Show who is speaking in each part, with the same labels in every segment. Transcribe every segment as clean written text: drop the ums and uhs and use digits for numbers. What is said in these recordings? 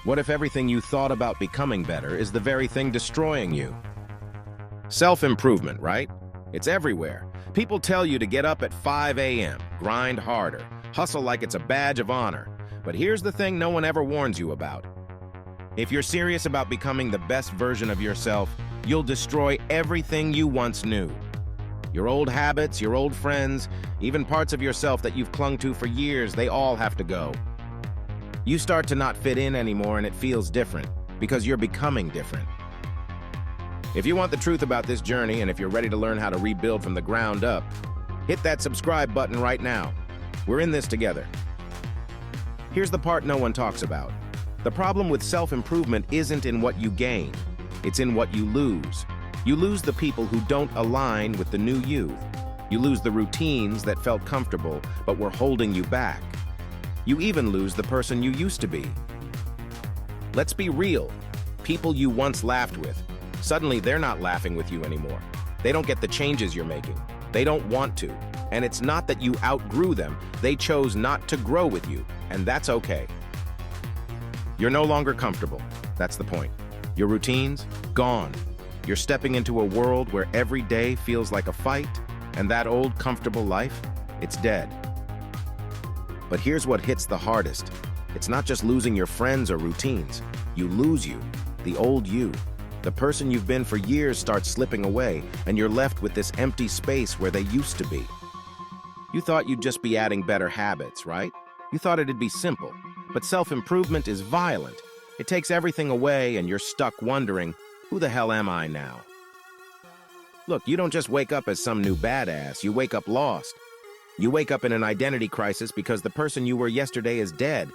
Speaker 1: What if everything you thought about becoming better is the very thing destroying you? Self-improvement, right? It's everywhere. People tell you to get up at 5 a.m., grind harder, hustle like it's a badge of honor. But here's the thing no one ever warns you about. If you're serious about becoming the best version of yourself, you'll destroy everything you once knew. Your old habits, your old friends, even parts of yourself that you've clung to for years, they all have to go. You start to not fit in anymore and it feels different, because you're becoming different. If you want the truth about this journey and if you're ready to learn how to rebuild from the ground up, hit that subscribe button right now. We're in this together. Here's the part no one talks about. The problem with self-improvement isn't in what you gain, it's in what you lose. You lose the people who don't align with the new you. You lose the routines that felt comfortable but were holding you back. You even lose the person you used to be. Let's be real. People you once laughed with, suddenly they're not laughing with you anymore. They don't get the changes you're making. They don't want to. And it's not that you outgrew them. They chose not to grow with you, and that's okay. You're no longer comfortable. That's the point. Your routines, gone. You're stepping into a world where every day feels like a fight, and that old comfortable life, it's dead. But here's what hits the hardest. It's not just losing your friends or routines. You lose you, the old you. The person you've been for years starts slipping away, and you're left with this empty space where they used to be. You thought you'd just be adding better habits, right? You thought it'd be simple. But self-improvement is violent. It takes everything away, and you're stuck wondering, who the hell am I now? Look, you don't just wake up as some new badass. You wake up lost. You wake up in an identity crisis because the person you were yesterday is dead,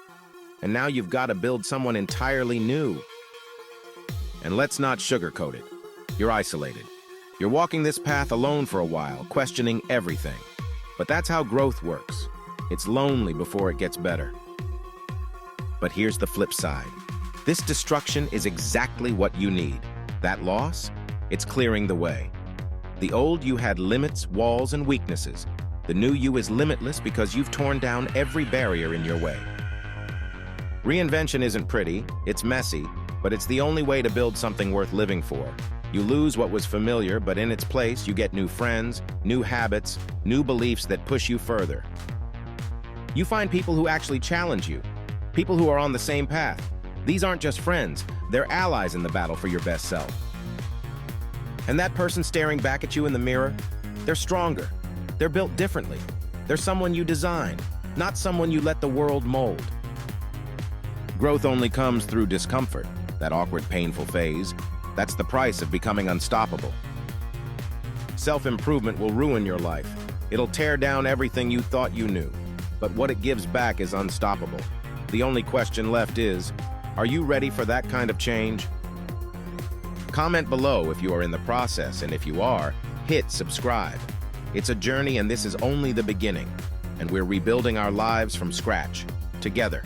Speaker 1: and now you've got to build someone entirely new. And let's not sugarcoat it. You're isolated. You're walking this path alone for a while, questioning everything. But that's how growth works. It's lonely before it gets better. But here's the flip side. This destruction is exactly what you need. That loss, it's clearing the way. The old you had limits, walls, and weaknesses. The new you is limitless because you've torn down every barrier in your way. Reinvention isn't pretty, it's messy, but it's the only way to build something worth living for. You lose what was familiar, but in its place, you get new friends, new habits, new beliefs that push you further. You find people who actually challenge you, people who are on the same path. These aren't just friends, they're allies in the battle for your best self. And that person staring back at you in the mirror, they're stronger. They're built differently. They're someone you designed, not someone you let the world mold. Growth only comes through discomfort, that awkward, painful phase. That's the price of becoming unstoppable. Self-improvement will ruin your life. It'll tear down everything you thought you knew. But what it gives back is unstoppable. The only question left is, are you ready for that kind of change? Comment below if you are in the process, and if you are, hit subscribe. It's a journey, and this is only the beginning, and we're rebuilding our lives from scratch, together.